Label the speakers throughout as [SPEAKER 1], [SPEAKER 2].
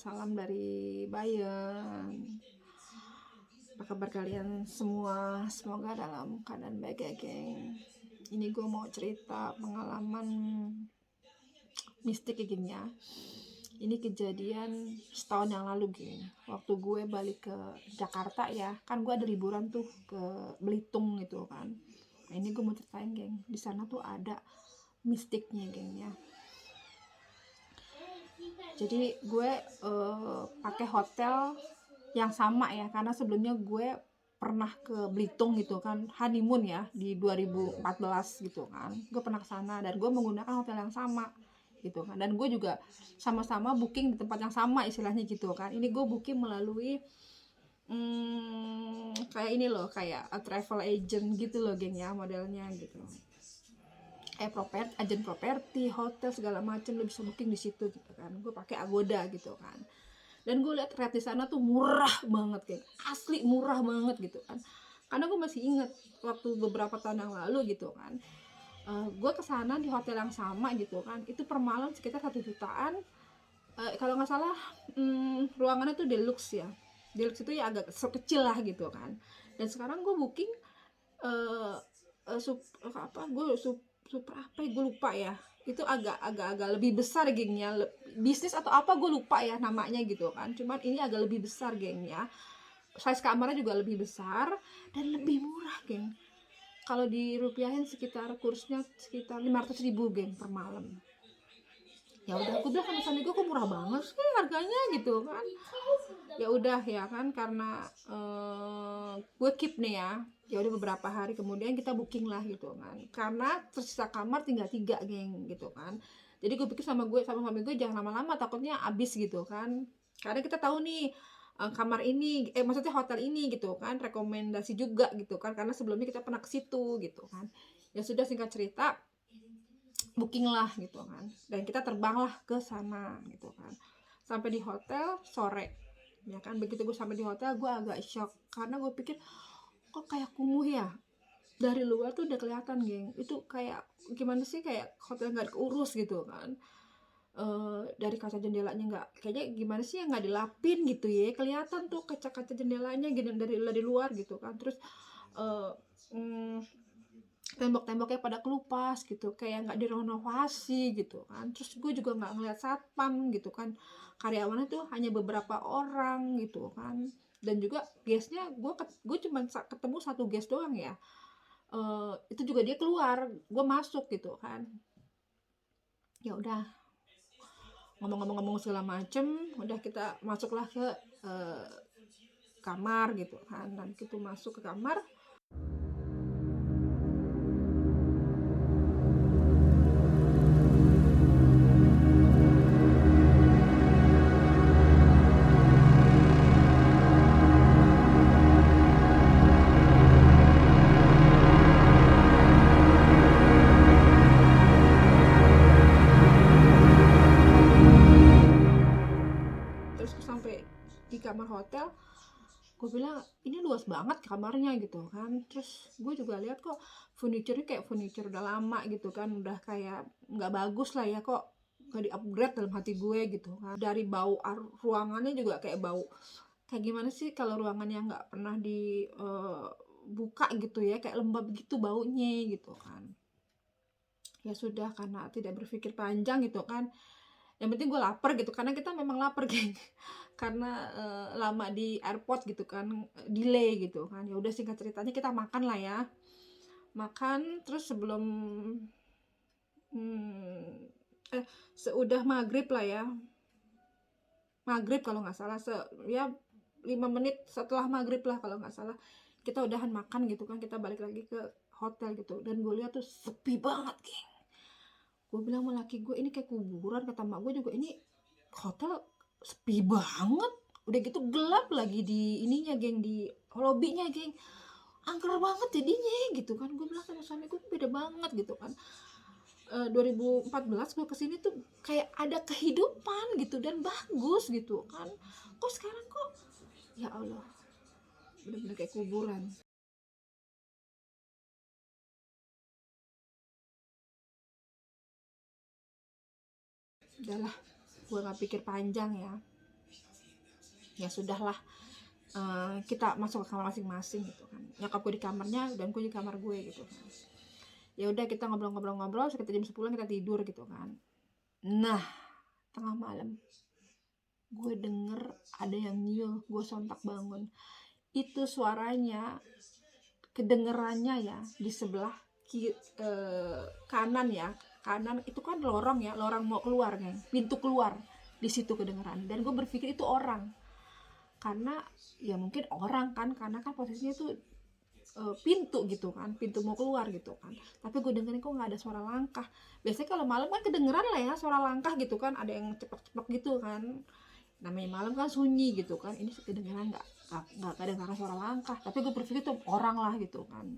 [SPEAKER 1] salam dari Bayen. Apa kabar kalian semua? Semoga dalam keadaan baik ya, geng. Ini gue mau cerita pengalaman mistik ya, geng ya. Ini kejadian setahun yang lalu, geng. Waktu gue balik ke Jakarta ya, kan gue ada liburan tuh ke Belitung gitu kan. Nah, ini gue mau ceritain, geng. Di sana tuh ada mistiknya, geng ya. Jadi gue pakai hotel yang sama ya, karena sebelumnya gue pernah ke Belitung gitu kan, honeymoon ya di 2014 gitu kan. Gue pernah ke sana dan gue menggunakan hotel yang sama gitu kan. Dan gue juga sama-sama booking di tempat yang sama istilahnya gitu kan. Ini gue booking melalui kayak ini loh, kayak travel agent gitu loh, geng ya, modelnya gitu. Agen properti, hotel segala macam lo bisa booking di situ gitu kan. Gue pakai Agoda gitu kan. Dan gue lihat rate di sana tuh murah banget, kayak asli murah banget gitu kan. Karena gue masih inget waktu beberapa tahun yang lalu gitu kan, gue kesana di hotel yang sama gitu kan, itu per malam sekitar 1 jutaan. Kalau nggak salah ruangannya tuh deluxe ya, deluxe itu ya agak kecil lah gitu kan. Dan sekarang gue booking uh, super apa ya, gue lupa ya, itu agak lebih besar gengnya, bisnis atau apa gue lupa ya namanya gitu kan. Cuman ini agak lebih besar gengnya, size kamarnya juga lebih besar dan lebih murah, geng. Kalau dirupiahin sekitar kursnya sekitar 500.000 geng per malam. Ya udah, aku bilang sama suami gue, kok murah banget sih harganya gitu kan. Ya udah ya kan, karena gue keep nih ya udah beberapa hari kemudian kita booking lah gitu kan, karena tersisa kamar tinggal 3 geng gitu kan. Jadi gue pikir sama suami gue jangan lama-lama, takutnya habis gitu kan, karena kita tahu nih kamar ini maksudnya hotel ini gitu kan rekomendasi juga gitu kan, karena sebelumnya kita pernah ke situ gitu kan. Ya sudah, singkat cerita booking lah gitu kan, dan kita terbanglah ke sana gitu kan. Sampai di hotel sore ya kan. Begitu gue sampai di hotel, gue agak shock karena gue pikir kok kayak kumuh ya. Dari luar tuh udah kelihatan, geng, itu kayak gimana sih, kayak hotel nggak keurus gitu kan. Dari kaca jendelanya nggak, kayaknya gimana sih yang nggak dilapin gitu ya, kelihatan tuh kaca-kaca jendelanya gitu dari luar gitu kan. Terus uh, tembok-temboknya pada kelupas gitu, kayak nggak direnovasi gitu kan. Terus gue juga nggak ngeliat satpam gitu kan, karyawannya tuh hanya beberapa orang gitu kan. Dan juga guestnya gue cuma ketemu 1 guest doang ya. Itu juga dia keluar, gue masuk gitu kan. Ya udah, ngomong-ngomong segala macem, udah kita masuklah ke kamar gitu kan. Dan kita masuk ke kamar, terus sampai di kamar hotel, gue bilang ini luas banget kamarnya gitu kan. Terus gue juga lihat kok furniture-nya kayak furniture udah lama gitu kan, udah kayak nggak bagus lah ya, kok nggak di upgrade dalam hati gue gitu kan. Dari bau ruangannya juga kayak bau, kayak gimana sih kalau ruangannya nggak pernah dibuka gitu ya, kayak lembab gitu baunya gitu kan. Ya sudah, karena tidak berpikir panjang gitu kan, yang penting gue lapar gitu, karena kita memang lapar, geng. Karena lama di airport gitu kan, delay gitu kan. Ya udah, singkat ceritanya kita makan lah ya, makan. Terus sebelum seudah maghrib lah ya, maghrib kalau nggak salah, ya 5 menit setelah maghrib lah kalau nggak salah, kita udahan makan gitu kan, kita balik lagi ke hotel gitu. Dan gue lihat tuh sepi banget, geng. Gue bilang sama laki gue, ini kayak kuburan. Kata mak gue juga, ini hotel sepi banget, udah gitu gelap lagi di ininya, geng, di lobbynya, geng, angker banget jadinya gitu kan. Gue bilang sama suami gue, beda banget gitu kan. 2014 gue kesini tuh kayak ada kehidupan gitu dan bagus gitu kan. Kok sekarang kok, ya Allah, bener-bener kayak kuburan. Udahlah, gue nggak pikir panjang ya, Ya sudahlah, kita masuk ke kamar masing-masing gitu kan. Nyokap gue di kamarnya dan gue di kamar gue gitu kan. Ya udah kita ngobrol-ngobrol sekitar jam 10 kita tidur gitu kan. Nah, tengah malam gue denger ada yang nyiul, gue sontak bangun. Itu suaranya kedengerannya ya di sebelah kanan ya, kanan itu kan lorong ya, lorong mau keluar nih, pintu keluar di situ kedengeran. Dan gue berpikir itu orang, karena ya mungkin orang kan, karena kan posisinya tuh pintu gitu kan, pintu mau keluar gitu kan. Tapi gue dengerin kok nggak ada suara langkah. Biasanya kalau malam kan kedengeran lah ya suara langkah gitu kan, ada yang ceplok-ceplok gitu kan, namanya malam kan sunyi gitu kan. Ini kedengeran nggak kedengeran suara langkah, tapi gue berpikir tuh orang lah gitu kan.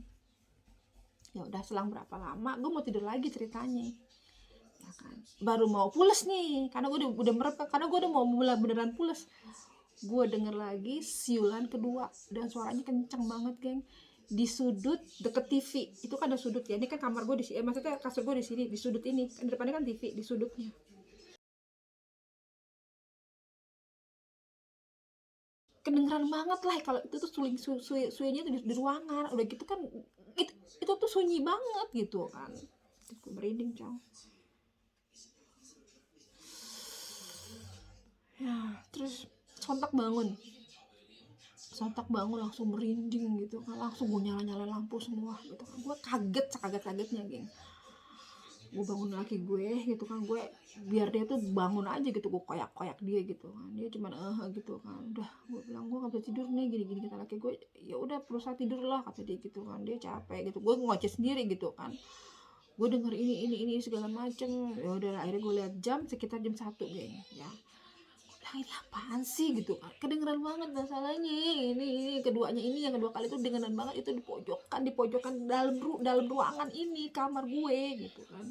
[SPEAKER 1] Ya udah, selang berapa lama gue mau tidur lagi ceritanya ya kan, baru mau pules nih karena gue udah merepek, karena gue udah mau mulai beneran pules. Gue denger lagi siulan kedua dan suaranya kenceng banget geng, di sudut deket TV. Itu kan ada sudut ya, ini kan kamar gue di sini, maksudnya kasur gue di sini, di sudut ini kan, depannya kan TV, di sudutnya kedengeran banget lah. Kalau itu tuh suinya tuh di ruangan udah gitu kan, itu tuh sunyi banget gitu kan. Gue merinding cow ya. Terus sontak bangun langsung merinding gitu kan, langsung gue nyala lampu semua gitu kan. Gue kagetnya geng. Gue bangun laki gue gitu kan, gue biar dia tuh bangun aja gitu, gue koyak dia gitu kan. Dia cuman gitu kan. Udah gue bilang gue nggak bisa tidur nih gini kata laki gue. Ya udah berusaha tidur lah kata dia gitu kan, dia capek gitu. Gue ngoceh sendiri gitu kan, gue denger ini segala macem. Ya udah akhirnya gue lihat jam sekitar jam 1 geng ya. Ini apaan sih gitu kan, kedengeran banget masalahnya. Ini keduanya, ini yang kedua kali itu kedengeran banget, itu di pojokan dalam ruangan ini kamar gue gitu kan.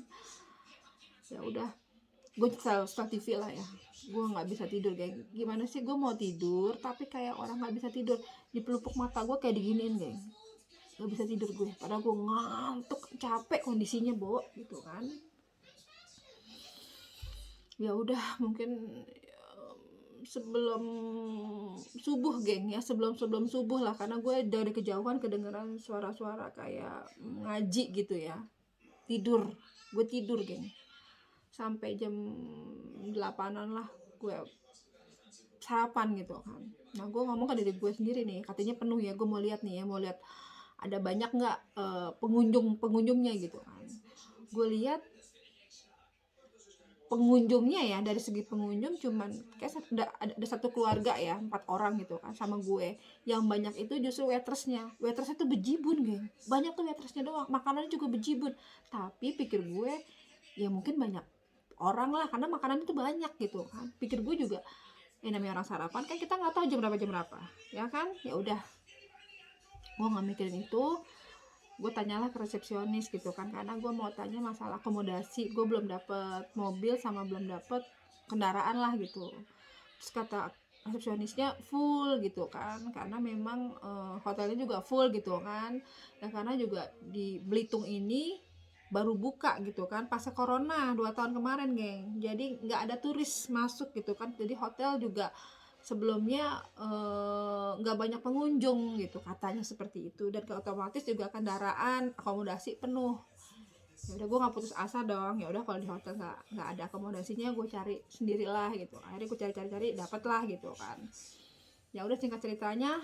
[SPEAKER 1] Ya udah, gue start TV lah ya. Gue nggak bisa tidur geng, gimana sih gue mau tidur tapi kayak orang nggak bisa tidur. Di pelupuk mata gue kayak diginiin geng, nggak bisa tidur gue, padahal gue ngantuk capek kondisinya gitu kan. Ya udah, mungkin sebelum subuh geng ya, sebelum subuh lah, karena gue dari kejauhan kedengeran suara-suara kayak ngaji gitu ya. Gue tidur geng sampai jam 8-an lah gue sarapan gitu kan. Nah gue ngomong ke diri gue sendiri nih, katanya penuh ya, gue mau lihat ada banyak nggak pengunjungnya gitu kan. Gue lihat pengunjungnya ya, dari segi pengunjung cuman kayak ada satu keluarga ya, 4 orang gitu kan sama gue. Yang banyak itu justru waitersnya tuh bejibun geng, banyak tuh waitersnya doang, makanannya juga bejibun. Tapi pikir gue ya mungkin banyak orang lah karena makanan itu banyak gitu kan. Pikir gue juga namanya orang sarapan kan, kita nggak tahu jam berapa ya kan. Ya udah, gue nggak mikirin itu. Gue tanyalah ke resepsionis gitu kan, karena gue mau tanya masalah akomodasi. Gue belum dapet mobil sama belum dapet kendaraan lah gitu. Terus kata resepsionisnya full gitu kan, karena memang hotelnya juga full gitu kan. Dan karena juga di Belitung ini baru buka gitu kan pas corona 2 tahun kemarin geng, jadi nggak ada turis masuk gitu kan. Jadi hotel juga sebelumnya nggak banyak pengunjung gitu, katanya seperti itu. Dan otomatis juga kendaraan akomodasi penuh. Ya udah, gue nggak putus asa dong. Ya udah, kalau di hotel nggak ada akomodasinya, gue cari sendirilah gitu. Akhirnya gue cari dapet lah gitu kan. Ya udah, singkat ceritanya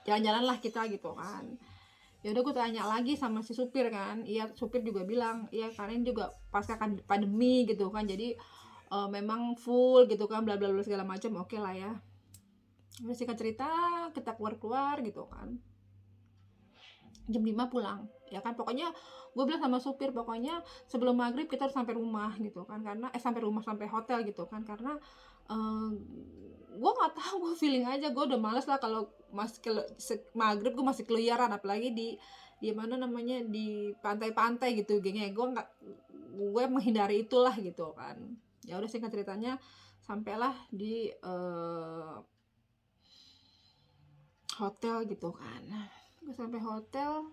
[SPEAKER 1] jalan-jalan lah kita gitu kan. Ya udah, gue tanya lagi sama si supir kan. Iya, supir juga bilang iya karena ini juga pasca pandemi gitu kan, jadi memang full gitu kan, bla bla bla segala macam. Oke lah ya. Udah, singkat cerita kita keluar gitu kan, jam 5 pulang ya kan. Pokoknya gue bilang sama supir, pokoknya sebelum maghrib kita harus sampai rumah gitu kan, karena sampai hotel gitu kan. Karena gue nggak tahu, gue feeling aja gue udah males lah kalau masih maghrib gue masih keliaran, apalagi di mana namanya, di pantai-pantai gitu gengnya. Gue menghindari itulah gitu kan. Ya udah, singkat ceritanya sampailah di hotel gitu kan. Gue sampai hotel,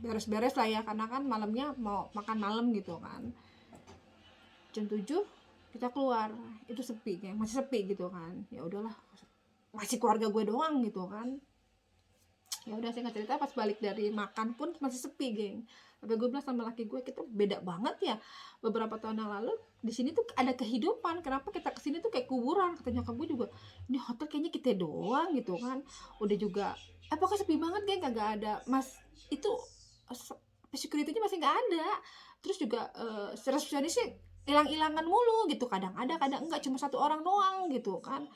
[SPEAKER 1] beres-beres lah ya, karena kan malamnya mau makan malam gitu kan. Jam 7 kita keluar, itu sepi, kayak masih sepi gitu kan. Ya udahlah, masih keluarga gue doang gitu kan. Ya udah, saya nggak cerita, pas balik dari makan pun masih sepi, geng. Tapi gue bilang sama laki gue, kita beda banget ya, beberapa tahun yang lalu di sini tuh ada kehidupan, kenapa kita kesini tuh kayak kuburan. Kata nyokap gue juga, ini hotel kayaknya kita doang gitu kan. Udah juga pokoknya sepi banget, geng, kagak ada mas itu, security-nya masih nggak ada. Terus juga resepsionisnya hilang-hilangan mulu gitu, kadang ada kadang enggak, cuma satu orang doang gitu kan.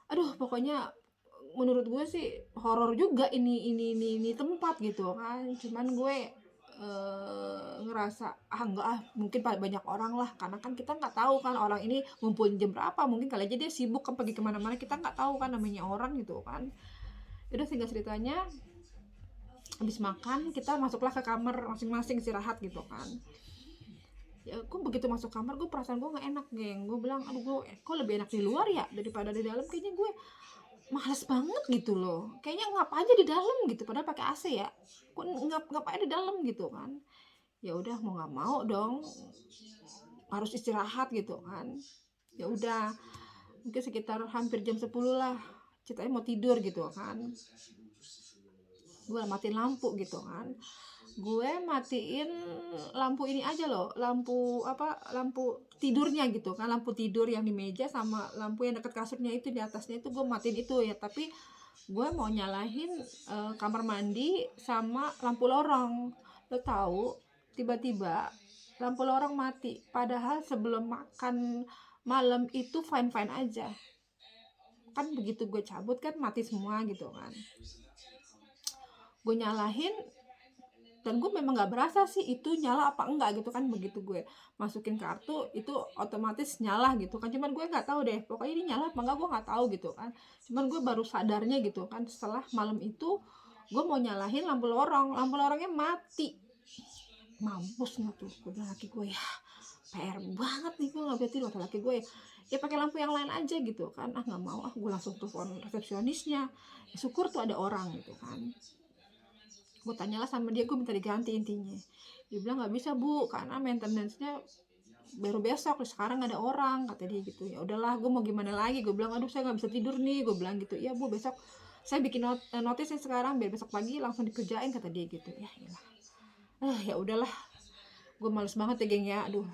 [SPEAKER 1] Aduh, pokoknya menurut gue sih horor juga ini tempat gitu kan. Cuman gue ngerasa enggak mungkin banyak orang lah, karena kan kita nggak tahu kan orang ini ngumpulin jam berapa, mungkin kali aja dia sibuk kan pergi kemana-mana, kita nggak tahu kan namanya orang gitu kan. Udah, singkat ceritanya habis makan kita masuklah ke kamar masing-masing istirahat gitu kan. Ya gue begitu masuk kamar, gue perasaan gue nggak enak, geng. Gue bilang, aduh, gue kok lebih enak di luar ya daripada di dalam. Kayaknya gue males banget gitu loh, kayaknya ngap aja di dalam gitu, padahal pakai AC ya, kok ngap aja di dalam gitu kan. Ya udah, mau nggak mau dong, harus istirahat gitu kan. Ya udah, mungkin sekitar hampir jam 10 lah, ceritanya mau tidur gitu kan. Gue matiin lampu gitu kan, gue matiin lampu ini aja loh, lampu tidurnya gitu kan, lampu tidur yang di meja sama lampu yang deket kasurnya itu di atasnya itu gue matiin itu ya. Tapi gue mau nyalahin kamar mandi sama lampu lorong. Lo tahu, tiba-tiba lampu lorong mati, padahal sebelum makan malam itu fine fine aja kan. Begitu gue cabut kan mati semua gitu kan. Gue nyalahin, dan gue memang nggak berasa sih itu nyala apa enggak gitu kan. Begitu gue masukin kartu itu otomatis nyala gitu kan. Cuman gue nggak tahu deh pokoknya ini nyala apa enggak, gue nggak tahu gitu kan. Cuman gue baru sadarnya gitu kan setelah malam itu gue mau nyalahin lampu lorongnya mati. Mampus nggak tuh, gue bilang laki gue, ya PR banget nih, gue nggak bisa tidur. Kata laki gue, ya pakai lampu yang lain aja gitu kan. Nggak mau, gue langsung telepon resepsionisnya. Ya, syukur tuh ada orang gitu kan. Gue tanyalah sama dia, gue minta diganti intinya. Dia bilang nggak bisa bu, karena maintenance-nya baru besok, sekarang ada orang, kata dia gitu. Ya udahlah, gue mau gimana lagi. Gue bilang, aduh saya nggak bisa tidur nih, gue bilang gitu. Ya bu, besok saya bikin notisnya sekarang biar besok pagi langsung dikerjain, kata dia gitu. Ya ya udahlah, gue males banget ya, geng ya. Aduh,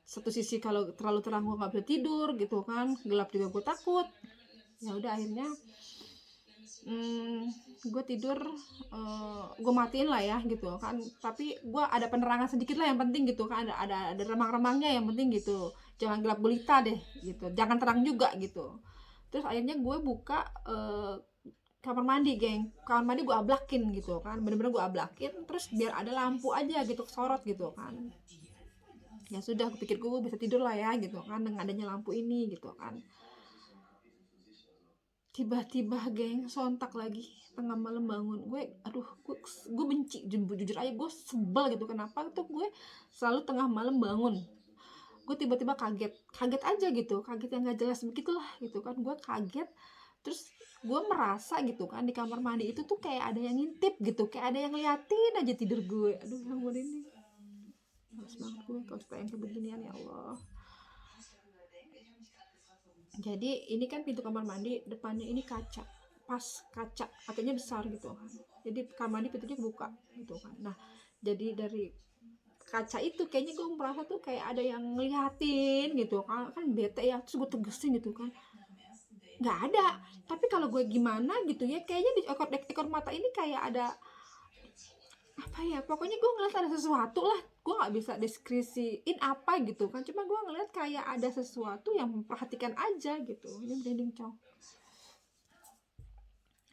[SPEAKER 1] satu sisi kalau terlalu terang gue nggak bisa tidur gitu kan, gelap juga gue takut. Ya udah, akhirnya gue tidur, gue matiin lah ya gitu kan. Tapi gue ada penerangan sedikit lah yang penting gitu kan, ada remang-remangnya yang penting gitu, jangan gelap gulita deh gitu, jangan terang juga gitu. Terus akhirnya gue buka kamar mandi, geng. Kamar mandi gue ablakin gitu kan, bener-bener gue ablakin, terus biar ada lampu aja gitu sorot gitu kan. Ya sudah, gue pikir gue bisa tidur lah ya gitu kan dengan adanya lampu ini gitu kan. Tiba-tiba, geng, sontak lagi tengah malam bangun gue. Aduh, gue benci, jujur aja gue sebel gitu. Kenapa tuh gue selalu tengah malam bangun? Gue tiba-tiba kaget aja gitu, kaget yang gak jelas begitulah gitu kan. Gue kaget, terus gue merasa gitu kan di kamar mandi itu tuh kayak ada yang ngintip gitu, kayak ada yang liatin aja tidur gue. Aduh, yang ini males banget gue kalau yang kayak beginian, ya Allah. Jadi ini kan pintu kamar mandi depannya ini kaca, pas kaca akhirnya besar gitu kan. Jadi kamar mandi pintunya buka gitu kan. Nah, jadi dari kaca itu kayaknya gue merasa tuh kayak ada yang ngeliatin gitu kan. Kan bete ya, terus gue tegesin gitu kan, nggak ada. Tapi kalau gue gimana gitu ya, kayaknya di ekor mata ini kayak ada apa ya, pokoknya gue ngeliat ada sesuatu lah. Gue nggak bisa deskripsiin apa gitu kan, cuma gue ngeliat kayak ada sesuatu yang memperhatikan aja gitu. Ini branding cong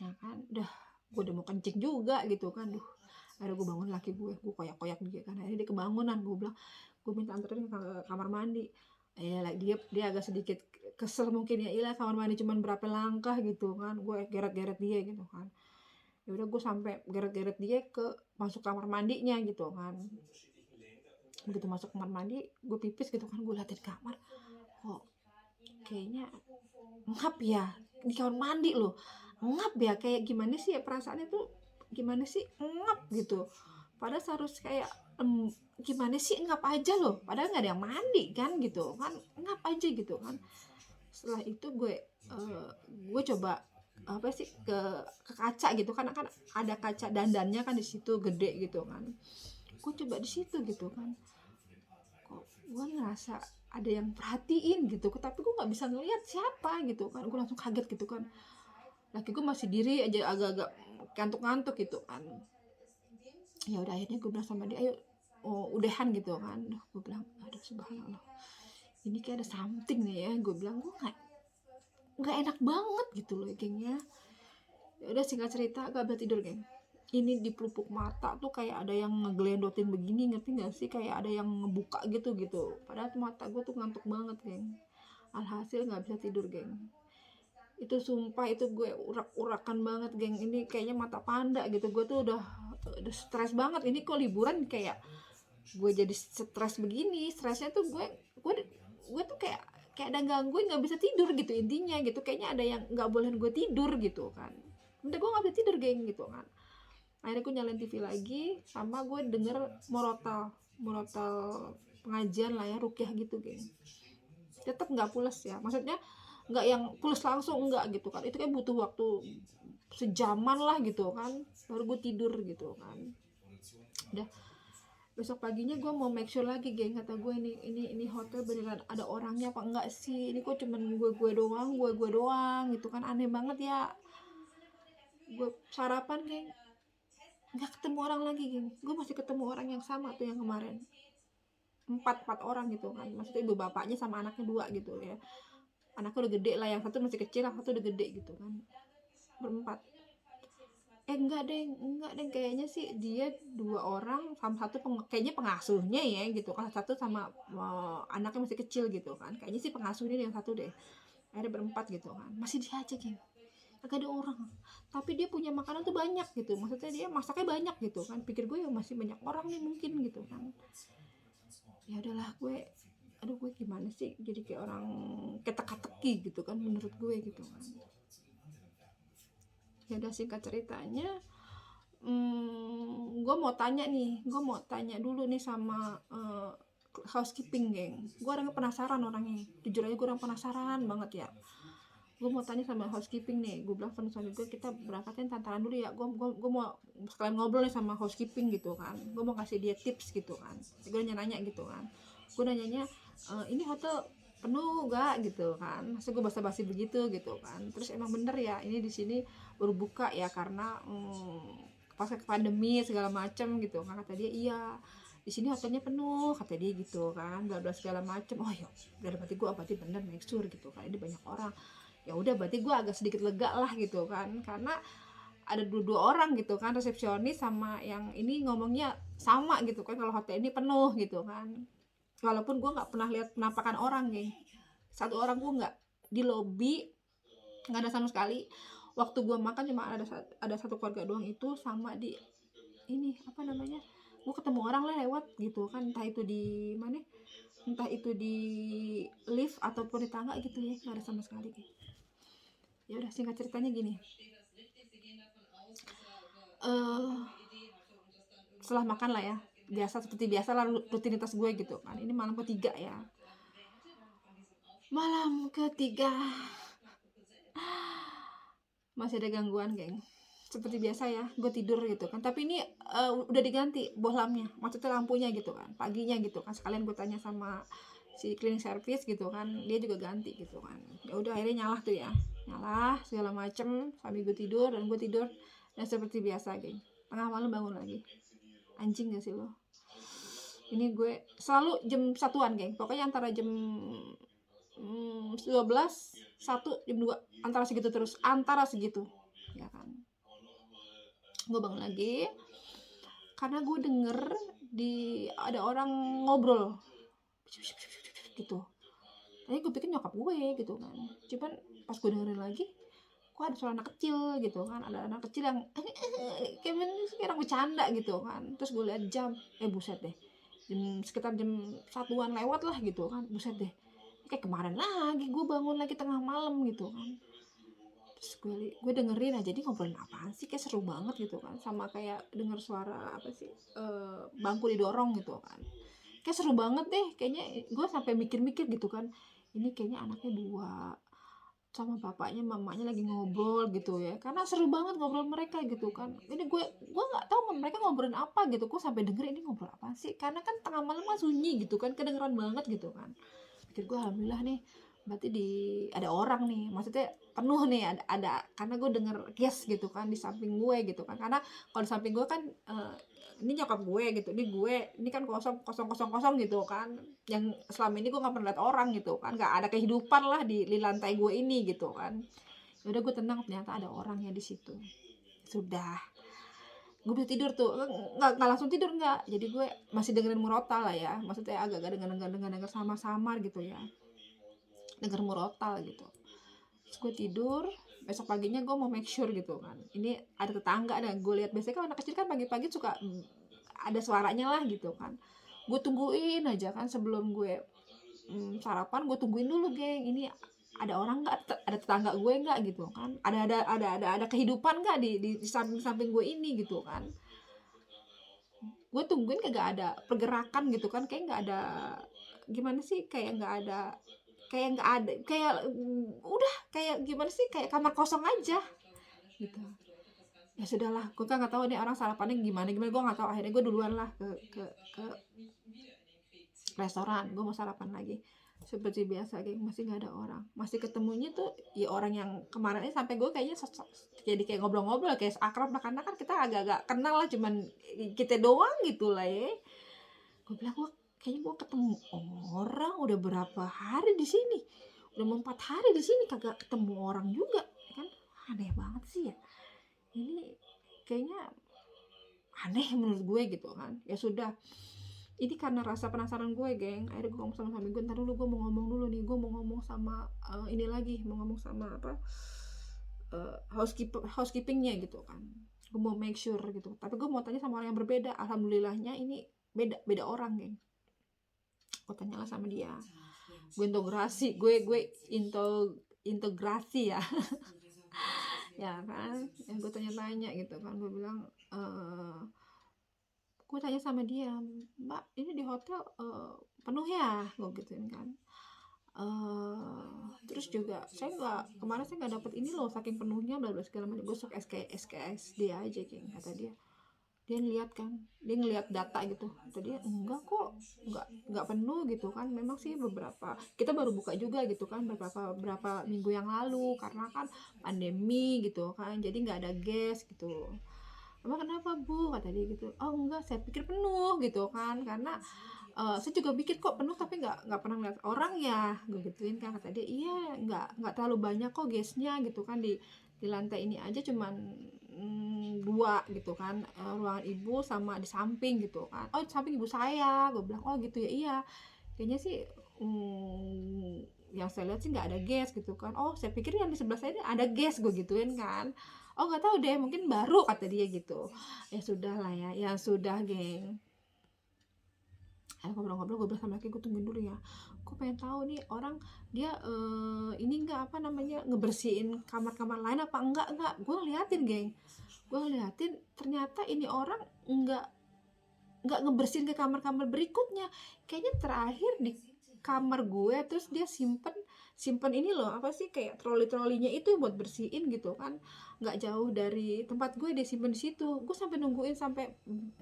[SPEAKER 1] ya kan. Gue udah mau kencing juga gitu kan. Akhirnya gue bangun laki gue koyak-koyak dia kan. Akhirnya dia kebangunan, gue bilang gue minta anterin ke kamar mandi. Dia agak sedikit kesel mungkin ya, ilah kamar mandi cuman berapa langkah gitu kan. Gue geret-geret dia gitu kan. Ya udah, gue sampai geret-geret dia ke masuk kamar mandinya gitu kan. Begitu masuk kamar mandi, gue pipis gitu kan, gue liatin kamar, kok kayaknya ngap ya di kamar mandi loh, ngap ya, kayak gimana sih ya perasaannya tuh, gimana sih ngap gitu. padahal harus kayak gimana sih, ngap aja loh, padahal nggak ada yang mandi kan gitu kan, ngap aja gitu kan. Setelah itu gue coba apa sih, ke kaca gitu kan ada kaca dandannya kan di situ gede gitu kan, gue coba di situ gitu kan, kok gue ngerasa ada yang perhatiin gitu, tapi gue nggak bisa ngeliat siapa gitu kan, gue langsung kaget gitu kan. Laki gue masih diri aja, agak-agak ngantuk-ngantuk gitu kan. Ya udah, akhirnya gue bilang sama dia, ayo udahan gitu kan. Duh, gue bilang aduh subhanallah, ini kayak ada something nih ya, gue bilang gue nggak enak banget gitu loh gengnya. Ya udah, singkat cerita gak bisa tidur geng, ini di pelupuk mata tuh kayak ada yang ngegelendotin begini, ngerti gak sih, kayak ada yang ngebuka gitu padahal tuh mata gue tuh ngantuk banget geng. Alhasil nggak bisa tidur geng, itu sumpah itu gue urak-urakan banget geng, ini kayaknya mata panda gitu, gue tuh udah stres banget, ini kok liburan kayak gue jadi stres begini. Stresnya tuh gue tuh kayak ada gangguin, nggak bisa tidur gitu intinya gitu, kayaknya ada yang nggak boleh gue tidur gitu kan. Udah gue nggak bisa tidur geng gitu kan. Akhirnya gue nyalain TV lagi, sama gue denger murotal pengajian lah ya, rukyah gitu geng. Tetap nggak pules ya, maksudnya nggak yang pules langsung, enggak gitu kan, itu kayak butuh waktu sejaman lah gitu kan, baru gue tidur gitu kan. Udah, besok paginya gue mau make sure lagi geng, kata gue ini hotel beneran ada orangnya apa enggak sih, ini kok cuman gue doang gitu kan, aneh banget ya. Gue sarapan geng, nggak ketemu orang lagi geng, gue masih ketemu orang yang sama tuh yang kemarin, empat orang gitu kan, maksudnya ibu bapaknya sama anaknya dua gitu ya, anaknya udah gede lah, yang satu masih kecil, yang satu udah gede gitu kan, berempat. Enggak deh, kayaknya sih dia dua orang sama satu kayaknya pengasuhnya ya gitu kan, satu sama anaknya masih kecil gitu kan, kayaknya sih pengasuhnya yang satu deh. Akhirnya berempat gitu kan, masih dia aja geng, agak ada orang, tapi dia punya makanan tuh banyak gitu, maksudnya dia masaknya banyak gitu kan, pikir gue ya masih banyak orang nih mungkin gitu kan. Ya udahlah, aduh gue gimana sih, jadi kayak orang keteka-teki gitu kan menurut gue gitu kan. Ya udah, singkat ceritanya gue mau tanya dulu nih sama housekeeping geng. Gue orangnya penasaran, orangnya jujur aja gue orang penasaran banget ya. Gue mau tanya sama housekeeping nih, gue bilang sama suami gue, kita berangkatin tantaran dulu ya, gue mau sekalian ngobrol nih sama housekeeping gitu kan, gue mau kasih dia tips gitu kan. Gue nanya gitu kan, gue nanyanya ini hotel penuh gak gitu kan, masa gue basa-basi begitu gitu kan. Terus emang bener ya, ini di sini baru buka ya karena pas pandemi segala macem gitu kan, kata dia. Iya, di sini hotelnya penuh kata dia gitu kan, bla bla segala macem. Oh ya, berarti gue berarti bener, make sure gitu kan, ini banyak orang. Ya udah, berarti gue agak sedikit lega lah gitu kan, karena ada dua orang gitu kan, resepsionis sama yang ini ngomongnya sama gitu kan, kalau hotel ini penuh gitu kan. Walaupun gue nggak pernah lihat penampakan orang nih, satu orang gue nggak di lobi, nggak ada sama sekali. Waktu gue makan cuma ada satu keluarga doang, itu sama di ini apa namanya, gue ketemu orang lah lewat gitu kan, entah itu di mana, entah itu di lift ataupun di tangga gitu ya, nggak ada sama sekali. Ya udah, singkat ceritanya gini, setelah makan lah ya, seperti biasa lah rutinitas gue gitu kan. Ini malam ketiga ya, masih ada gangguan geng, seperti biasa ya, gue tidur gitu kan. Tapi ini udah diganti bohlamnya, maksudnya lampunya gitu kan, paginya gitu kan. Sekalian gue tanya sama si cleaning service gitu kan, dia juga ganti gitu kan. Ya udah, akhirnya nyala tuh ya, nyala segala macem sambil gue tidur, dan gue tidur dan seperti biasa geng, tengah malam bangun lagi. Anjing gak sih lo, ini gue selalu jam satuan geng, pokoknya antara jam 12, 1, jam 2, antara segitu terus, antara segitu ya kan. Gue bangun lagi karena gue denger ada orang ngobrol gitu. Tadi gue pikir nyokap gue gitu kan, cuman pas gue dengerin lagi, kok ada suara anak kecil gitu kan, ada anak kecil yang kayak orang bercanda gitu kan. Terus gue lihat jam, buset deh, sekitar jam 1-an lewat lah gitu kan, buset deh, kayak kemarin lagi gue bangun lagi tengah malam gitu kan. Terus gue dengerin aja, dia ngobrolin apaan sih, kayak seru banget gitu kan, sama kayak denger suara apa sih, bangku didorong gitu kan, kayak seru banget deh kayaknya. Gue sampai mikir-mikir gitu kan, ini kayaknya anaknya dua, sama bapaknya mamanya lagi ngobrol gitu ya, karena seru banget ngobrol mereka gitu kan. Ini gue nggak tahu mereka ngobrolin apa gitu, gue sampai denger ini ngobrol apa sih, karena kan tengah malam kan sunyi gitu kan, kedengeran banget gitu kan. Pikir gue alhamdulillah nih, berarti ada orang nih, maksudnya penuh nih, ada karena gue denger yes gitu kan di samping gue gitu kan. Karena kalau di samping gue kan ini nyokap gue gitu, ini kan kosong kosong kosong kosong gitu kan, yang selama ini gue nggak pernah lihat orang gitu kan, nggak ada kehidupan lah di lantai gue ini gitu kan. Ya udah gue tenang, ternyata ada orangnya di situ. Sudah, gue bisa tidur tuh, nggak langsung tidur, nggak, jadi gue masih dengerin murotal lah ya, maksudnya agak-agak denger samar-samar gitu ya, denger murotal gitu. Terus gue tidur, besok paginya gue mau make sure gitu kan, ini ada tetangga, dan gue lihat biasanya kan anak kecil kan pagi-pagi suka ada suaranya lah gitu kan. Gue tungguin aja kan, sebelum gue sarapan, gue tungguin dulu, geng, ini ada orang nggak, ada tetangga gue nggak gitu kan, ada kehidupan nggak di samping gue ini gitu kan. Gue tungguin kagak ada pergerakan gitu kan, kayak nggak ada, gimana sih, kayak nggak ada, kayak udah kayak gimana sih, kayak kamar kosong aja gitu. Ya sudahlah, gue kan nggak tahu nih orang sarapannya gimana gue nggak tahu. Akhirnya gue duluan lah ke restoran, gue mau sarapan lagi seperti biasa, geng, masih nggak ada orang, masih ketemunya tuh ya orang yang kemarin ini, sampai gue kayaknya jadi kayak ngobrol-ngobrol kayak akrab lah, karena kan kita agak-agak kenal lah, cuman kita doang gitu lah ya. Gue bilang, kayaknya gue ketemu orang udah berapa hari di sini, udah mau 4 hari di sini kagak ketemu orang juga kan, aneh banget sih ya, ini kayaknya aneh menurut gue gitu kan. Ya sudah, ini karena rasa penasaran gue, geng, akhirnya gue ngomong sama suami gue, ntar dulu gue mau ngomong dulu nih, gue mau ngomong sama ini lagi, mau ngomong sama apa, housekeepingnya gitu kan, gue mau make sure gitu, tapi gue mau tanya sama orang yang berbeda. Alhamdulillahnya ini beda orang, geng. Gue tanyalah sama dia, gue integrasi ya ya kan, gue tanya-tanya gitu kan, gue bilang, gue tanya sama dia, mbak, ini di hotel penuh ya, gue gituin kan. Terus juga kemarin saya nggak dapet ini loh, saking penuhnya bla bla segala macam. Gue sok SKSD aja, kayak kata dia ngeliat data gitu, kata dia enggak kok, nggak penuh gitu kan, memang sih beberapa, kita baru buka juga gitu kan berapa minggu yang lalu, karena kan pandemi gitu kan, jadi nggak ada guest gitu. Emang kenapa bu, kata dia gitu. Oh enggak, saya pikir penuh gitu kan, karena saya juga pikir kok penuh, tapi nggak pernah lihat orang ya, gue gituin kan. Kata dia, iya, nggak terlalu banyak kok guestnya gitu kan, di lantai ini aja cuman 2 gitu kan, ruangan ibu sama di samping gitu kan. Oh, di samping ibu saya, gue bilang. Oh gitu ya, iya, kayaknya sih yang saya lihat sih nggak ada guest gitu kan. Oh, saya pikir yang di sebelah saya ini ada guest, gue gituin kan. Oh nggak tahu deh, mungkin baru, kata dia gitu. Ya sudah lah ya, ya sudah, geng. Ngobrol-ngobrol, gue bilang sama laki, gue tungguin dulu ya, gue pengen tahu nih orang, dia ini enggak, apa namanya, ngebersihin kamar-kamar lain apa enggak. Gue ngeliatin, geng, ternyata ini orang enggak ngebersihin ke kamar-kamar berikutnya. Kayaknya terakhir di kamar gue, terus dia simpen ini loh, apa sih, kayak troli-trolinya itu buat bersihin gitu kan, nggak jauh dari tempat gue, dia simpen di situ. Gue sampai nungguin sampai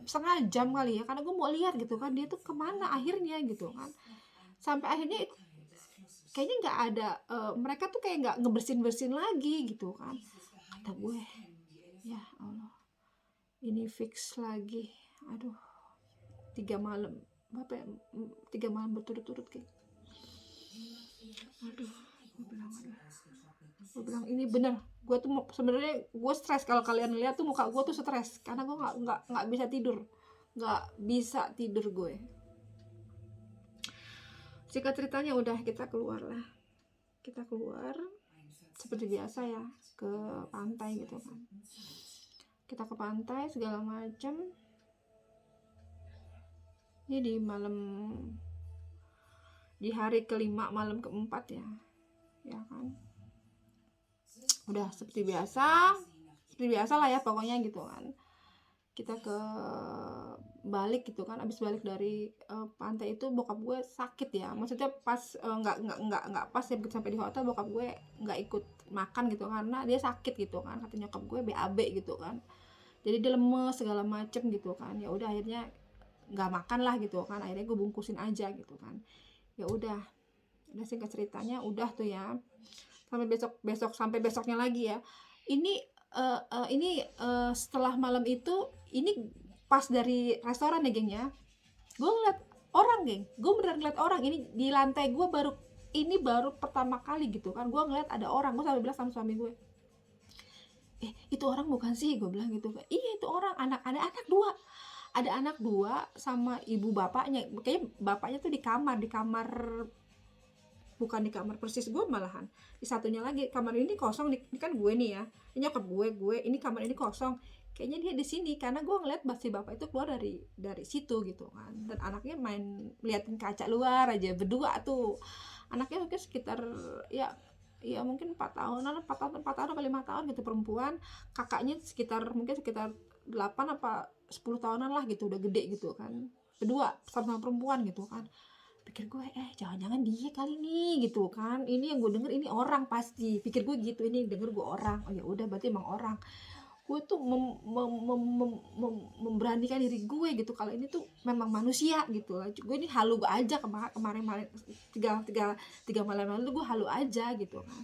[SPEAKER 1] setengah jam kali ya, karena gue mau lihat gitu kan, dia tuh kemana akhirnya gitu kan. Sampai akhirnya kayaknya nggak ada, mereka tuh kayak nggak ngebersihin lagi gitu kan. Kata gue, ya Allah, ini fix lagi. Aduh, 3 malam, apa ya, 3 malam berturut-turut kayak. Aduh, gue bilang ini bener, gue tuh sebenarnya gue stres. Kalau kalian lihat tuh muka gue tuh stres, karena gue nggak bisa tidur gue. Singkat ceritanya, udah kita keluar seperti biasa ya, ke pantai gitu kan. Kita ke pantai segala macam. Ini di hari kelima, malam keempat ya kan. Udah seperti biasa lah ya pokoknya gitu kan. Kita ke balik gitu kan, abis balik dari pantai itu bokap gue sakit ya, maksudnya pas nggak pas ya sampai di hotel bokap gue nggak ikut makan gitu karena dia sakit gitu kan, kata nyokap gue BAB gitu kan, jadi dia lemes segala macem gitu kan. Ya udah akhirnya nggak makan lah gitu kan, akhirnya gue bungkusin aja gitu kan. Ya udah singkat ceritanya udah tuh ya, sampai besoknya lagi ya. Ini setelah malam itu, ini pas dari restoran ya geng ya, gue ngeliat orang geng, gue beneran ngeliat orang ini di lantai gue, baru pertama kali gitu kan gue ngeliat ada orang. Gue sampai bilang sama suami gue, itu orang bukan sih, gue bilang gitu kan. Iya itu orang, ada anak dua sama ibu bapaknya, kayaknya bapaknya tuh di kamar bukan di kamar persis gue, malahan di satunya lagi. Kamar ini kosong, ini kan gue nih ya, ini nyokap gue ini kamar ini kosong, kayaknya dia di sini karena gue ngeliat si bapak itu keluar dari situ gitu kan. Dan anaknya main liatin kaca luar aja berdua tuh. Anaknya mungkin sekitar ya mungkin 4 tahunan 4 tahun atau 5 tahun gitu, perempuan. Kakaknya mungkin sekitar 8 apa 10 tahunan lah gitu, udah gede gitu kan, berdua sama perempuan gitu kan. Pikir gue jangan-jangan dia kali nih gitu kan, ini yang gue denger ini orang pasti, pikir gue gitu, ini denger gue orang. Oh ya udah berarti emang orang. Gue tuh memberanikan diri gue gitu kalau ini tuh memang manusia gitu. Gue ini halu aja kemarin tiga malam lalu gue halu aja gitu kan.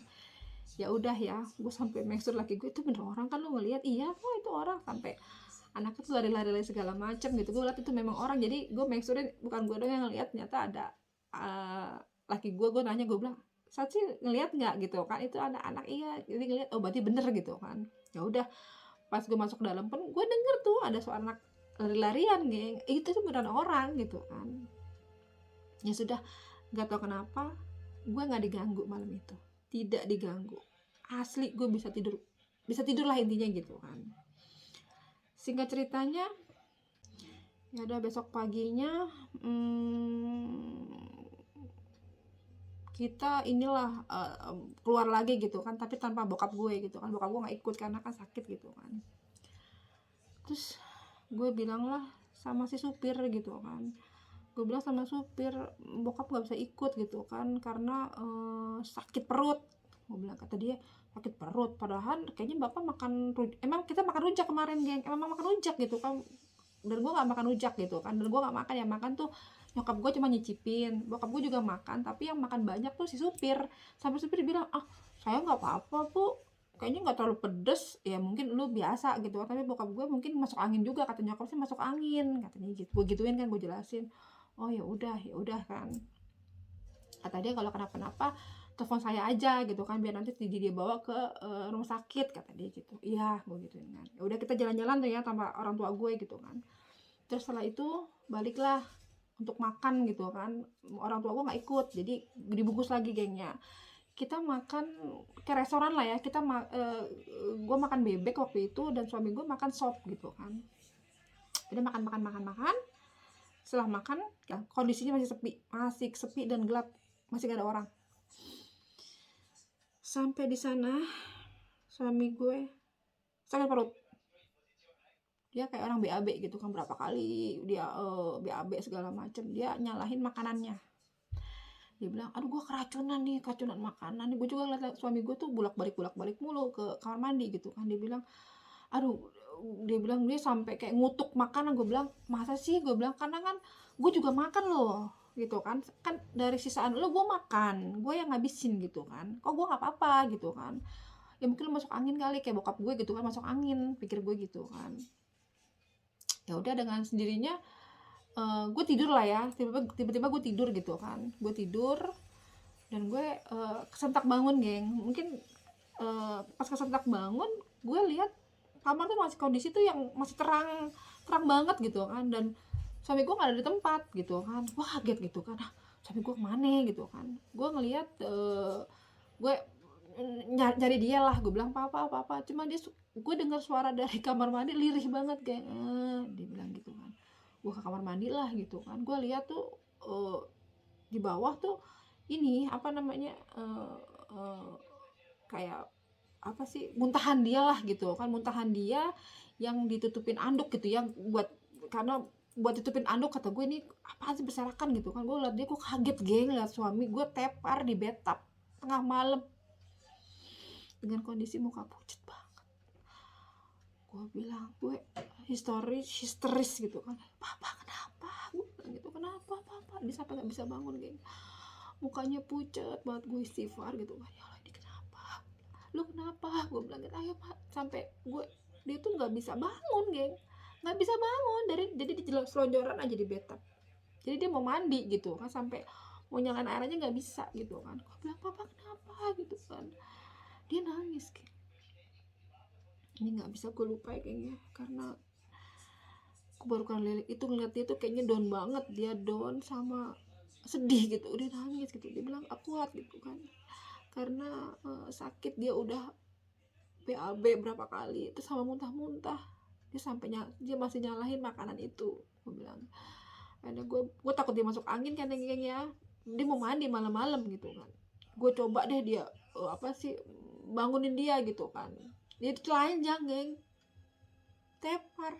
[SPEAKER 1] Ya udah ya, gue sampai make sure laki gue itu bener orang kan, lu ngelihat iya kok itu orang, sampai anaknya tuh lari-lari segala macam gitu. Gue lihat itu memang orang, jadi gue make sure bukan gue doang yang ngelihat, ternyata ada laki gue nanya, gue bilang saat sih ngelihat nggak gitu kan, itu anak-anak. Iya jadi ngelihat, oh berarti bener gitu kan. Ya udah pas gue masuk ke dalam pun gue denger tuh ada suara anak lari-larian geng, itu tuh beneran orang gitu kan. Ya sudah, nggak tahu kenapa gue nggak diganggu malam itu, tidak diganggu asli. Gue bisa tidur lah intinya gitu kan. Singkat ceritanya ya udah besok paginya kita inilah keluar lagi gitu kan, tapi tanpa bokap gue gitu kan. Bokap gue nggak ikut karena kan sakit gitu kan. Terus gue bilang lah sama si supir gitu kan, gue bilang sama supir, bokap nggak bisa ikut gitu kan karena sakit perut. Gue bilang, kata dia sakit perut, padahal kayaknya bapak emang kita makan rujak kemarin geng, emang makan rujak gitu kan. Dan gue nggak makan rujak gitu kan, dan gue nggak makan, yang makan tuh nyokap gue cuma nyicipin, bokap gue juga makan, tapi yang makan banyak tuh si supir. Sampai supir bilang, saya nggak apa-apa bu, kayaknya nggak terlalu pedes, ya mungkin lu biasa gitu. Tapi bokap gue mungkin masuk angin juga, kata nyokap sih masuk angin katanya gitu. Gue gituin kan, gue jelasin. Oh ya udah kan, kata dia kalau kenapa-napa telepon saya aja gitu kan, biar nanti dia bawa ke rumah sakit, kata dia gitu. Iya, gue gituin kan. Ya udah kita jalan-jalan tuh ya tanpa orang tua gue gitu kan. Terus setelah itu baliklah untuk makan gitu kan, orang tua gue nggak ikut, jadi dibungkus lagi gengnya. Kita makan ke restoran lah ya, gue makan bebek waktu itu dan suami gue makan sop gitu kan. Jadi makan. Setelah makan ya, kondisinya masih sepi dan gelap, masih gak ada orang. Sampai di sana suami gue sakit perut, dia kayak orang BAB gitu kan, berapa kali dia BAB segala macam, dia nyalahin makanannya. Dia bilang, aduh gue keracunan makanan nih. Gue juga ngeliat suami gue tuh bolak balik mulu ke kamar mandi gitu kan. Dia bilang dia sampai kayak ngutuk makanan. Gue bilang, masa sih, gue bilang, karena kan gue juga makan loh gitu kan dari sisaan lo gue makan, gue yang ngabisin gitu kan, kok gue nggak apa-apa gitu kan. Ya mungkin lo masuk angin kali kayak bokap gue gitu kan, masuk angin, pikir gue gitu kan. Ya udah dengan sendirinya gue tidur lah ya, tiba-tiba gue tidur gitu kan. Gue tidur dan gue kesentak bangun geng. Mungkin pas kesentak bangun, gue lihat kamar tuh masih kondisi tuh yang masih terang banget gitu kan. Dan suami gue nggak ada di tempat gitu kan. Wah kaget gitu kan, suami gue kemana gitu kan. Gue ngelihat gue nyari dia lah. Gue bilang papa, cuma gue dengar suara dari kamar mandi lirih banget kayak dia bilang gitu kan. Gue ke kamar mandi lah gitu kan. Gue lihat tuh di bawah tuh ini apa namanya kayak apa sih, muntahan dia lah gitu kan, muntahan dia yang ditutupin anduk gitu, yang buat, karena buat tutupin anduk, kata gue ini apaan sih berserakan gitu kan. Gue liat dia, gue kaget geng, liat suami gue tepar di bathtub tengah malam dengan kondisi muka pucat banget. Gue bilang, gue histeris gitu kan, papa kenapa, gue bilang gitu, kenapa papa, dia sampai nggak bisa bangun geng, mukanya pucat banget. Gue istighfar gitu kan, ya Allah ini kenapa, lu kenapa, gue bilang gitu, ayo pak, sampai gue, dia tuh nggak bisa bangun geng, nggak bisa bangun dari, jadi dia selonjoran aja di bathtub, jadi dia mau mandi gitu kan, sampai mau nyalain air aja nggak bisa gitu kan. Gue bilang papa kenapa gitu kan, dia nangis geng. Ini nggak bisa gue lupa kayaknya, karena aku baru kali itu ngeliat dia tuh kayaknya down banget, dia down sama sedih gitu, dia nangis gitu, dia bilang aku kuat gitu kan, karena sakit, dia udah BAB berapa kali itu sama muntah-muntah, dia sampai dia masih nyalahin makanan itu. Gue bilang, karena gue takut dia masuk angin kan geng ya, dia mau mandi malam-malam gitu kan. Gue coba deh dia apa sih, bangunin dia gitu kan, dia telanjang geng, tepar.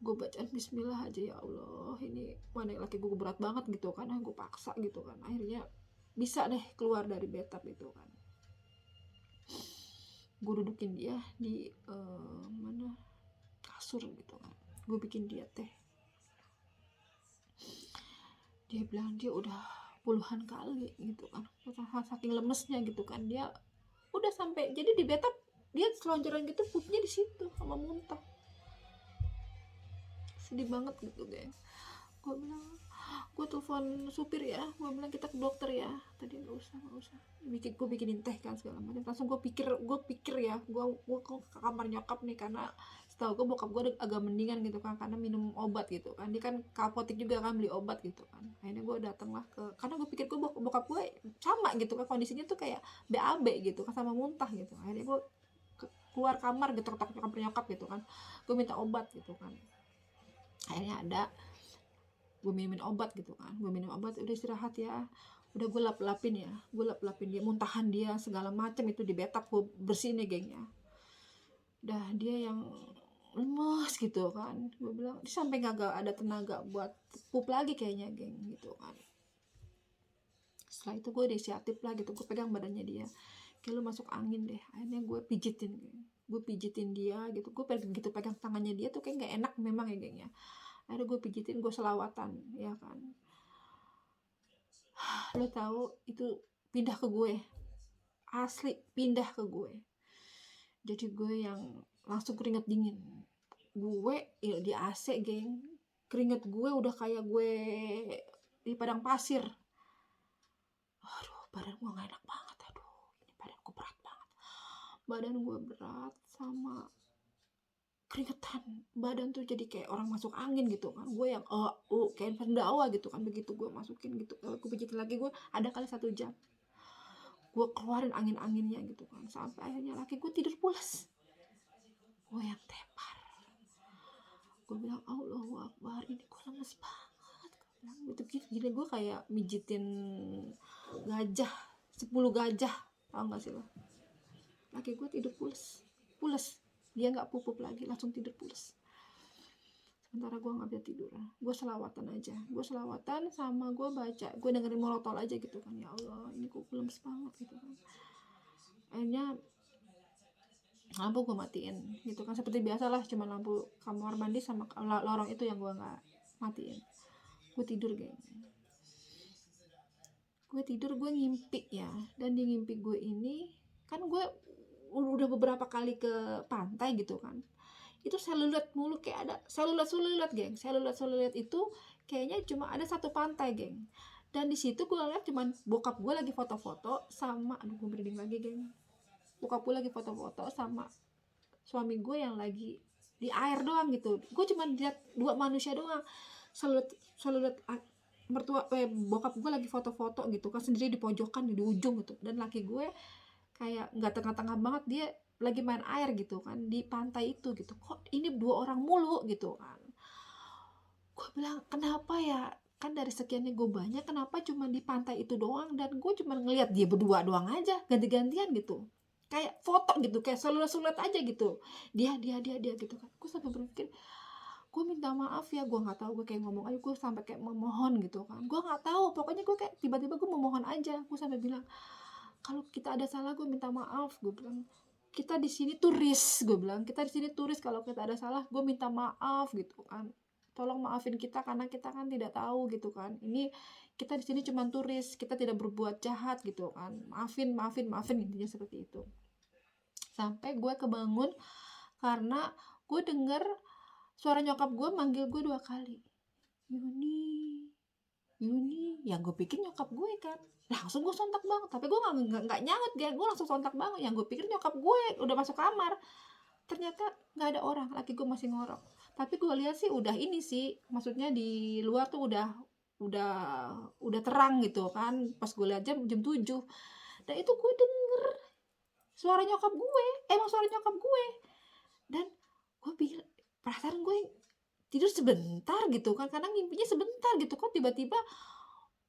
[SPEAKER 1] Gue bacaan bismillah aja, ya Allah ini mana laki gue berat banget gitu kan, gue paksa gitu kan, akhirnya bisa deh keluar dari bathtub itu kan. Gue dudukin dia di mana kasur gitu kan, gue bikin dia teh. Dia bilang dia udah puluhan kali gitu kan, saking lemesnya gitu kan, dia udah sampai jadi di bathtub dia selonjoran gitu, pupnya di situ sama muntah. Sedih banget gitu geng. Gue bilang, gue telepon supir ya, gue bilang kita ke dokter ya, tadi nggak usah gue bikinin teh kan segala macam. Langsung gue pikir ya, gue ke kamar nyokap nih, karena setahu gue bokap gue agak mendingan gitu kan, karena minum obat gitu kan, dia kan ke apotek juga kan beli obat gitu kan. Akhirnya gue datang lah karena gue pikir gue bokap gue sama gitu kan, kondisinya tuh kayak BAB gitu kan, sama muntah gitu. Akhirnya gue keluar kamar gitu, ketok kamar nyokap gitu kan, gue minta obat gitu kan. Akhirnya ada, gue minum obat gitu kan, gue minum obat, udah istirahat ya, udah gue lap-lapin dia, muntahan dia segala macam itu di bathtub, gue bersihin ya geng ya. Udah dia yang lemes gitu kan, gue bilang dia sampai gak ada tenaga buat pup lagi kayaknya geng gitu kan. Setelah itu gue inisiatif lah gitu, gue pegang badannya dia, kayak lu masuk angin deh. Akhirnya gue pijitin dia gitu, gue gitu pegang tangannya dia tuh kayak gak enak memang ya geng ya. Akhirnya gue pijitin, gue selawatan ya kan. Lo tahu itu pindah ke gue, asli pindah ke gue. Jadi gue yang langsung keringet dingin, gue ya di AC geng, keringet gue udah kayak gue di padang pasir. Aduh badan gue gak enak banget, aduh ini badan gue berat banget, badan gue berat sama keringetan, badan tuh jadi kayak orang masuk angin gitu kan. Gue yang kayak pendawa gitu kan, begitu gue masukin gitu, gue pijitin lagi, gue ada kali 1 jam gue keluarin angin-anginnya gitu kan, sampai akhirnya laki gue tidur pulas, gue yang tepar. Gue bilang Allahu Akbar, ini gue lemes banget, gue bilang gitu. Gini gue kayak mijitin gajah, 10 gajah, tau gak sih lo. Laki gue tidur pules, dia gak pup lagi, langsung tidur pules. Sementara gue gak bisa tidur, gue selawatan aja, gue selawatan sama gue baca, gue dengerin molotol aja gitu kan. Ya Allah ini kok lemes banget gitu kan. Akhirnya lampu gue matiin gitu kan, seperti biasa lah, cuma lampu kamar mandi sama lorong itu yang gue gak matiin. Gue tidur geng, gue ngimpi ya. Dan di ngimpi gue ini kan gue udah beberapa kali ke pantai gitu kan, itu selulet mulu, kayak ada selulet geng. Selulet itu kayaknya cuma ada 1 pantai geng, dan di situ gue lihat cuman bokap gue lagi foto-foto sama, aduh gue merinding lagi geng, bokap gue lagi foto-foto sama suami gue yang lagi di air doang gitu. Gue cuma lihat 2 manusia doang, selulet mertua bokap gue lagi foto-foto gitu kan, sendiri di pojokan di ujung gitu, dan laki gue kayak nggak tengah-tengah banget, dia lagi main air gitu kan di pantai itu gitu. Kok ini 2 orang mulu gitu kan. Gue bilang kenapa ya, kan dari sekiannya gue banyak, kenapa cuma di pantai itu doang, dan gue cuma ngeliat dia berdua doang aja, ganti-gantian gitu. kayak foto gitu, kayak seluler aja gitu, dia gitu kan. Gue sampai berpikir, gue minta maaf ya, gue nggak tahu, gue kayak ngomong aja, gue sampai kayak memohon gitu kan, gue nggak tahu, pokoknya gue kayak tiba-tiba gue memohon aja, gue sampai bilang, kalau kita ada salah gue minta maaf, gue bilang, kita di sini turis, gue bilang, kita di sini turis, kalau kita ada salah gue minta maaf gitu kan, tolong maafin kita karena kita kan tidak tahu gitu kan, ini kita di sini cuma turis, kita tidak berbuat jahat gitu kan, maafin intinya seperti itu. Sampai gue kebangun karena gue denger suara nyokap gue manggil gue 2 kali, Yuni, yang gue pikir nyokap gue kan, langsung gue sontak banget, tapi gue nggak nyaut, gue langsung sontak banget, yang gue pikir nyokap gue udah masuk kamar, ternyata nggak ada orang, laki gue masih ngorok. Tapi gue lihat sih udah ini sih, maksudnya di luar tuh udah terang gitu kan, pas gue lihat jam 7, dan itu gue denger suara nyokap gue, dan gue pikir, perasaan gue tidur sebentar gitu kan, karena ngimpinya sebentar gitu, kok tiba-tiba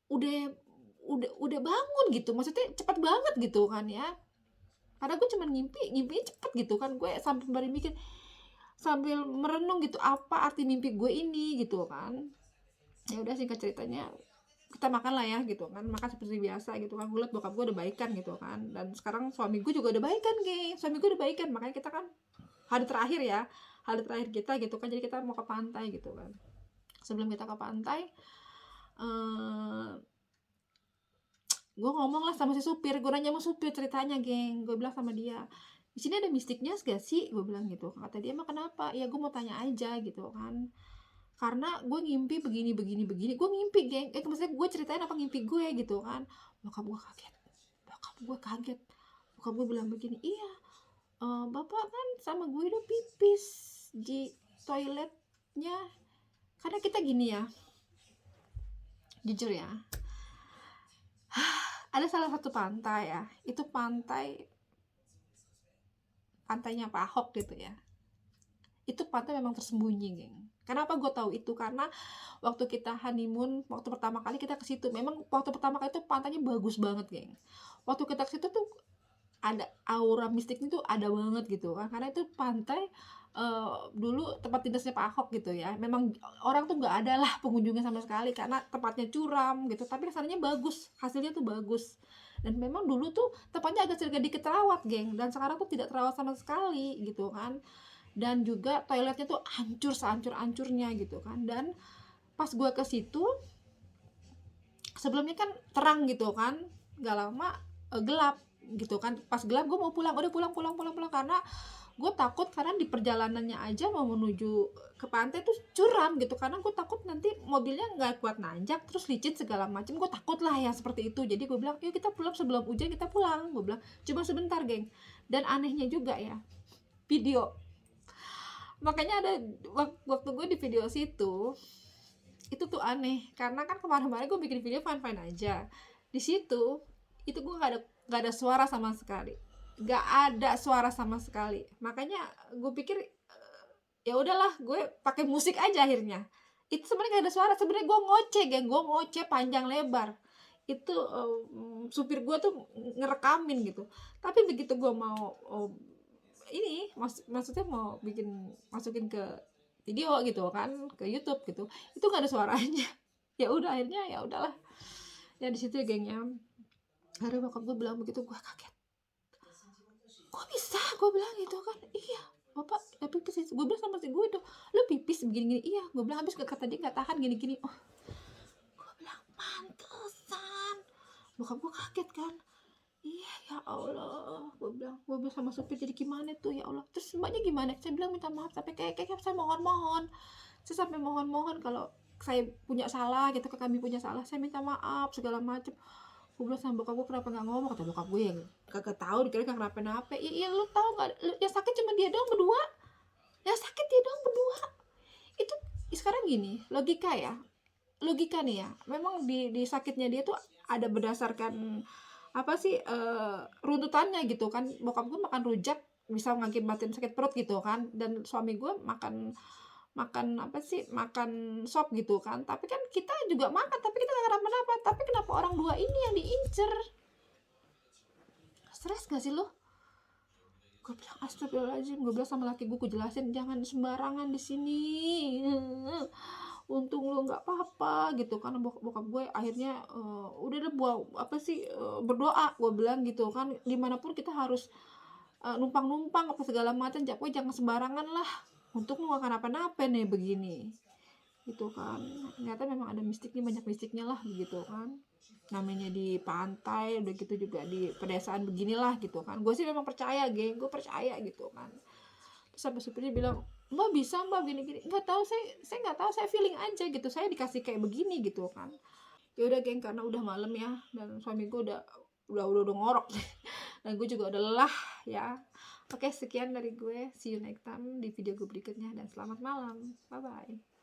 [SPEAKER 1] udah bangun gitu, maksudnya cepat banget gitu kan ya, karena gue cuma ngimpinya cepet gitu kan, gue sampai baru mikir, sambil merenung gitu, apa arti mimpi gue ini gitu kan. Ya udah, singkat ceritanya kita makan lah ya gitu kan, makan seperti biasa gitu kan, gue liat bokap gue udah baikan gitu kan, dan sekarang suami gue juga udah baikan, makanya kita kan hari terakhir kita gitu kan, jadi kita mau ke pantai gitu kan. Sebelum kita ke pantai, gue ngomong lah sama si supir, gue nanya sama supir ceritanya, geng, gue bilang sama dia, di sini ada mistiknya gak sih, gue bilang gitu. Kata dia, mah kenapa? Ya gue mau tanya aja gitu kan, karena gue ngimpi begini, gue ngimpi, geng, maksudnya gue ceritain apa ngimpi gue gitu kan. Bokap gue kaget, bokap gue bilang begini, iya, bapak kan sama gue udah pipis di toiletnya, karena kita gini ya, jujur ya, ada salah satu pantai ya, itu pantainya Pak Ahok gitu ya, itu pantai memang tersembunyi, geng. Kenapa gue tahu itu? Karena waktu kita honeymoon, waktu pertama kali kita ke situ, memang waktu pertama kali itu pantainya bagus banget, geng. Waktu kita ke situ tuh ada aura mistiknya tuh ada banget gitu kan, karena itu pantai dulu tempat dinasnya Pak Ahok gitu ya, memang orang tuh nggak ada lah pengunjungnya sama sekali karena tempatnya curam gitu, tapi kesannya bagus, hasilnya tuh bagus, dan memang dulu tuh tempatnya agak sedikit terawat, geng, dan sekarang tuh tidak terawat sama sekali gitu kan, dan juga toiletnya tuh hancur sehancur-hancurnya gitu kan. Dan pas gue ke situ, sebelumnya kan terang gitu kan, nggak lama gelap gitu kan. Pas gelap gue mau pulang, udah pulang karena gue takut, karena di perjalanannya aja mau menuju ke pantai tuh curam gitu, karena gue takut nanti mobilnya nggak kuat nanjak, terus licin segala macam, gue takut lah ya seperti itu. Jadi gue bilang, yuk kita pulang sebelum hujan, kita pulang, gue bilang, cuma sebentar, geng. Dan anehnya juga ya, video, makanya ada waktu gue di video situ, itu tuh aneh, karena kan kemarin-kemarin gue bikin video fine aja, di situ itu gue gak ada suara sama sekali, makanya gue pikir, ya udahlah, gue pakai musik aja akhirnya. Itu sebenarnya gak ada suara, sebenarnya gue ngoceh panjang lebar, itu supir gue tuh ngerekamin gitu. Tapi begitu gue mau ini maksudnya mau masukin ke video gitu kan, ke YouTube gitu, itu gak ada suaranya. Ya udah, akhirnya ya udahlah ya di situ, gengnya. Akhirnya bokap gue bilang begitu, gue kaget, kok bisa, gue bilang gitu kan, iya bapak pipis, gue bilang sama si gue itu, lu pipis begini, iya, gue bilang, habis kata dia nggak tahan gini, oh, gue bilang pantesan. Bokap gue kaget kan, iya ya Allah, gue bilang sama supir, jadi gimana tuh ya Allah, terus mbaknya gimana? Saya bilang minta maaf, tapi kayak saya saya sampai mohon kalau saya punya salah gitu, kami punya salah, saya minta maaf segala macem. Gue bilang sama bokap gue, kenapa nggak ngomong? Kata bokap gue, yang kagak tahu, dikira nggak kenapa-napa. Iya, lu tahu nggak, yang sakit cuma dia doang berdua, itu. Sekarang gini, logika nih ya, memang di sakitnya dia tuh ada berdasarkan apa sih, runtutannya gitu kan. Bokap gue makan rujak bisa mengakibatkan sakit perut gitu kan, dan suami gue makan sop gitu kan. Tapi kan kita juga makan, tapi kita gak kenapa-napa. Tapi kenapa orang dua ini yang diincer? Stres gak sih lo? Gue bilang astagfirullahaladzim, gue bilang sama laki gue jelasin jangan sembarangan di sini. Untung lo nggak apa-apa gitu kan. Bokap gue akhirnya udah deh buat apa sih, berdoa, gue bilang gitu kan, dimanapun kita harus numpang-numpang apa segala macam, pokoknya jangan sembarangan lah, untuk lu gak kenapa-napa nih begini gitu kan. Ternyata memang ada mistiknya, banyak mistiknya lah gitu kan, namanya di pantai udah gitu juga di pedesaan beginilah gitu kan. Gue sih memang percaya, geng, gue percaya gitu kan. Terus sampai supirnya bilang, mbak bisa mbak gini-gini, nggak tahu, saya nggak tahu, saya feeling aja gitu, saya dikasih kayak begini gitu kan. Ya udah geng, karena udah malam ya, dan suami gue udah ngorok dan gue juga udah lelah ya. Oke, sekian dari gue, see you next time di video gue berikutnya, dan selamat malam, bye bye.